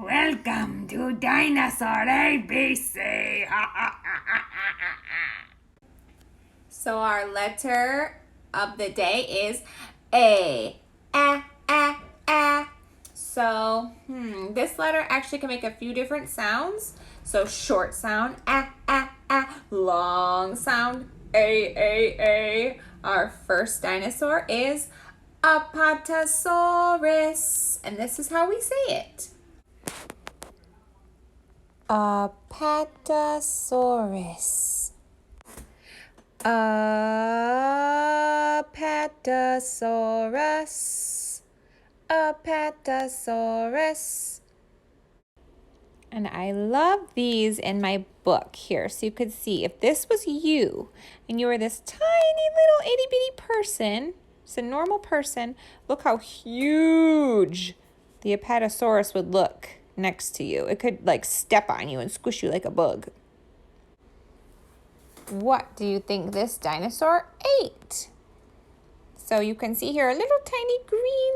Welcome to Dinosaur ABC. So our letter of the day is A. So, this letter actually can make a few different sounds. So short sound, long sound, A. Our first dinosaur is Apatosaurus. And this is how we say it. Apatosaurus. Apatosaurus. Apatosaurus. And I love these in my book here. So you could see if this was you and you were this tiny little itty bitty person, just a normal person, look how huge the Apatosaurus would look next to you. It could like step on you and squish you like a bug. What do you think this dinosaur ate? So you can see here a little tiny green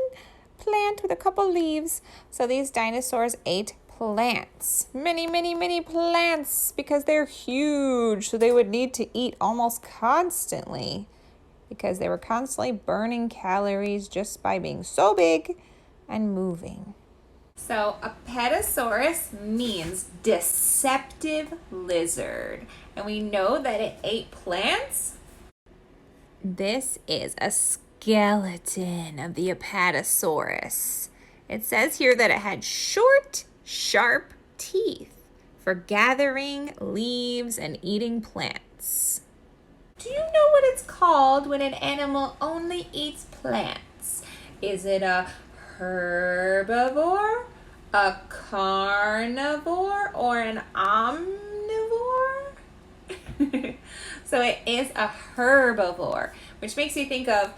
plant with a couple leaves. So these dinosaurs ate plants. Many plants because they're huge. So they would need to eat almost constantly because they were constantly burning calories just by being so big and moving. So Apatosaurus means deceptive lizard. And we know that it ate plants. This is a skeleton of the Apatosaurus. It says here that it had short, sharp teeth for gathering leaves and eating plants. Do you know what it's called when an animal only eats plants? Is it a herbivore, a carnivore, or an omnivore? So it is a herbivore, which makes you think of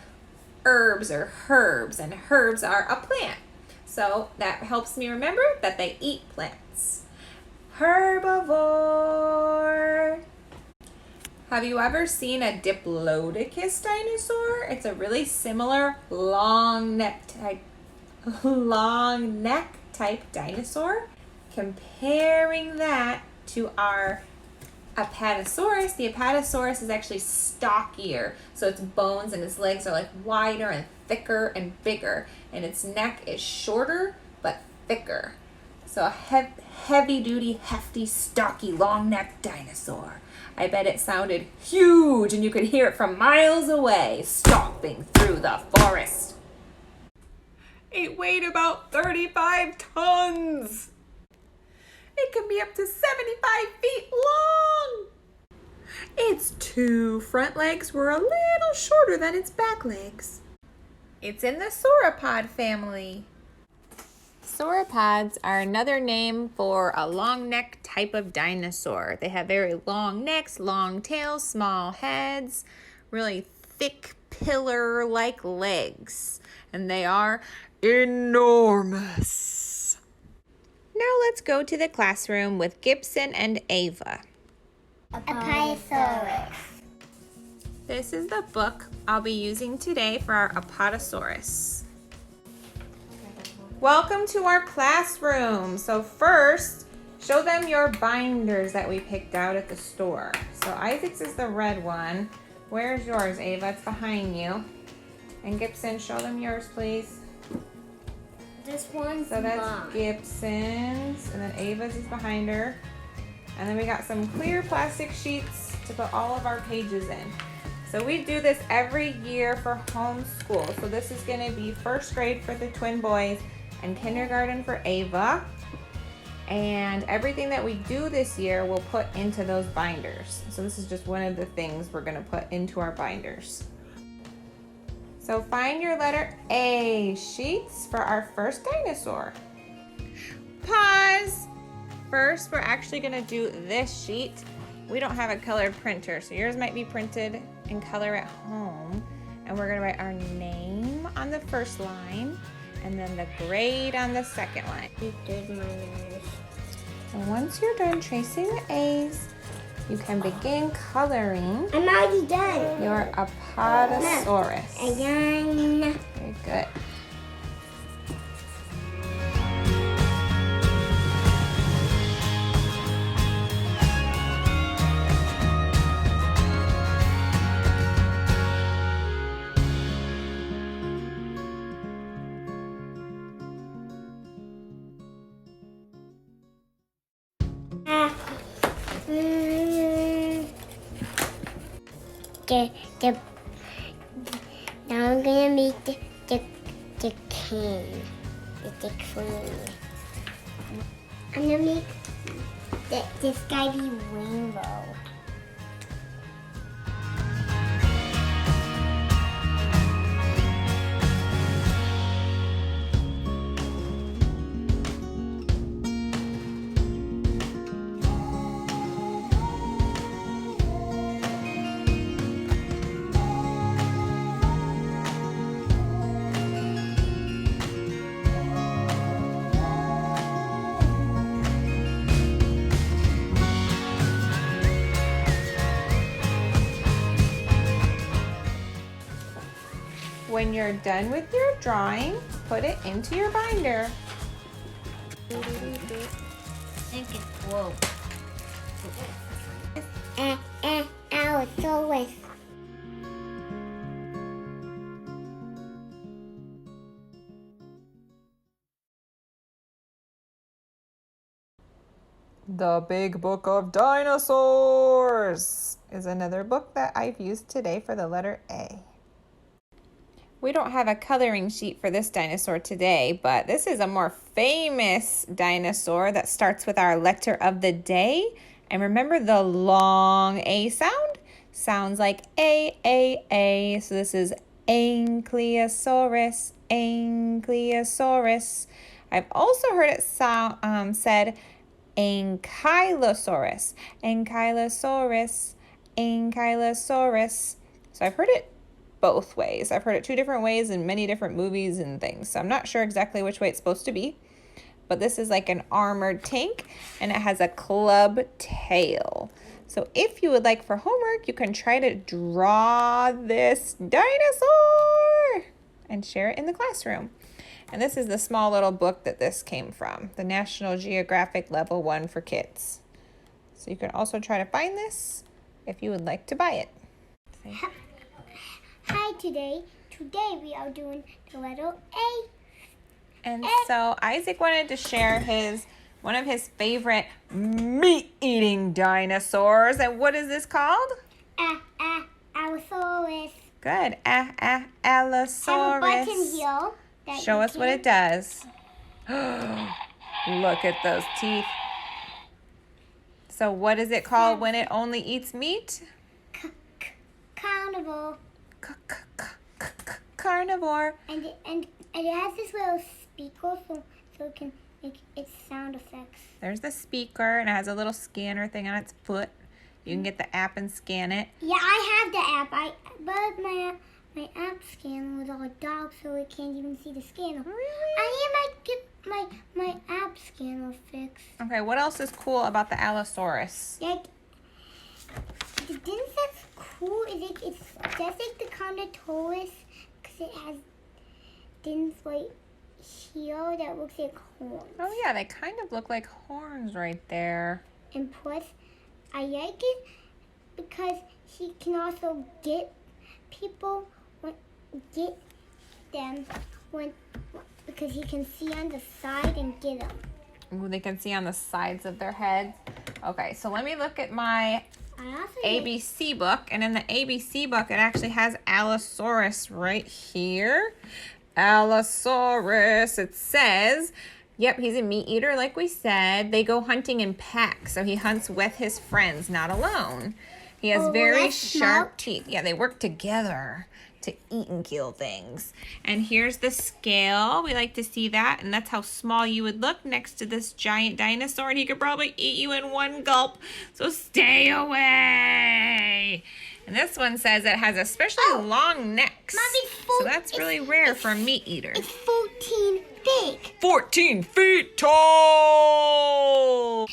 herbs or herbs, and herbs are a plant. So that helps me remember that they eat plants. Herbivore. Have you ever seen a Diplodocus dinosaur? It's a really similar long neck type dinosaur. Comparing that to our Apatosaurus, the Apatosaurus is actually stockier. So its bones and its legs are like wider and thicker and bigger. And its neck is shorter but thicker. So a heavy duty, hefty, stocky, long necked dinosaur. I bet it sounded huge and you could hear it from miles away, stomping through the forest. It weighed about 35 tons. It can be up to 75 feet long. Its two front legs were a little shorter than its back legs. It's in the sauropod family. Sauropods are another name for a long neck type of dinosaur. They have very long necks, long tails, small heads, really thick pillar-like legs, and they are enormous. Now let's go to the classroom with Gibson and Ava. Apatosaurus. This is the book I'll be using today for our Apatosaurus. Welcome to our classroom. So first, show them your binders that we picked out at the store. So Isaac's is the red one. Where's yours, Ava? It's behind you. And Gibson, show them yours, please. This one's So that's mine. Gibson's, and then Ava's is behind her. And then we got some clear plastic sheets to put all of our pages in. So we do this every year for homeschool. So this is gonna be first grade for the twin boys and kindergarten for Ava. And everything that we do this year we'll put into those binders. So this is just one of the things we're gonna put into our binders. So find your letter A sheets for our first dinosaur. Pause. First, we're actually gonna do this sheet. We don't have a colored printer, so yours might be printed in color at home. And we're gonna write our name on the first line and then the grade on the second line. You did my nose. And once you're done tracing the A's, you can begin coloring I'm already done. your Apatosaurus. Again. Very good. Mm, the now I'm gonna make the cane. The queen. I'm gonna make this guy be rainbow. When you're done with your drawing, put it into your binder. Whoa. Allosaurus. The Big Book of Dinosaurs is another book that I've used today for the letter A. We don't have a coloring sheet for this dinosaur today, but this is a more famous dinosaur that starts with our letter of the day. And remember the long A sound? Sounds like A. So this is Ankylosaurus, Ankylosaurus. I've also heard it said Ankylosaurus, Ankylosaurus, Ankylosaurus. So I've heard it both ways. I've heard it two different ways in many different movies and things. So I'm not sure exactly which way it's supposed to be. But this is like an armored tank and it has a club tail. So if you would like for homework, you can try to draw this dinosaur and share it in the classroom. And this is the small little book that this came from, the National Geographic Level 1 for kids. So you can also try to find this if you would like to buy it. Hi, today we are doing the letter A. And so Isaac wanted to share one of his favorite meat-eating dinosaurs. And what is this called? Allosaurus. Good. Allosaurus. Have a button here. Show us what it does. Look at those teeth. So what is it called when it only eats meat? Carnivore. Carnivore. And it has this little speaker so it can make its sound effects. There's the speaker and it has a little scanner thing on its foot. You can get the app and scan it. Yeah, I have the app. But my app scanner was all dark, so it can't even see the scanner. Really? I need to get my app scanner fixed. Okay, what else is cool about the Allosaurus? Like, the things that's cool is it's just like the Carnotaurus, because it has things like here that looks like horns. Oh yeah, they kind of look like horns right there. And plus, I like it because she can also get people, because he can see on the side and get them. Ooh, they can see on the sides of their heads. Okay, so let me look at my ABC book. And in the ABC book, it actually has Allosaurus right here. Allosaurus, it says, yep, he's a meat eater like we said. They go hunting in packs, so he hunts with his friends, not alone. He has very sharp teeth. Yeah, they work together to eat and kill things. And here's the scale. We like to see that. And that's how small you would look next to this giant dinosaur. And he could probably eat you in one gulp. So stay away. And this one says it has especially long necks. Mommy, so that's really rare for a meat eater. It's 14 big. 14 feet tall.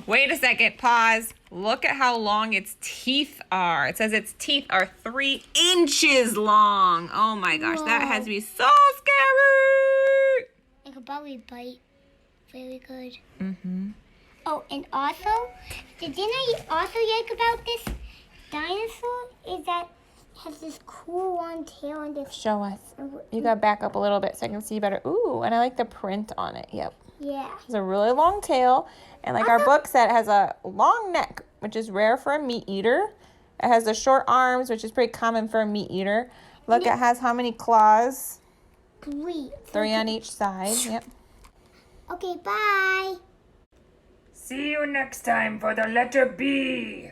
Wait a second, pause. Look at how long its teeth are. It says its teeth are 3 inches long. Oh my gosh, that has to be so scary. It could probably bite very good. Mm-hmm. Oh, and also, the thing I also like about this dinosaur is that it has this cool long tail and this. Show us. You gotta back up a little bit so I can see better. Ooh, and I like the print on it. Yep. Yeah. It has a really long tail. And like our book said, it has a long neck. which is rare for a meat eater. It has the short arms, which is pretty common for a meat eater. Look, it has how many claws? 3. 3 on each side. Yep. Okay, bye. See you next time for the letter B.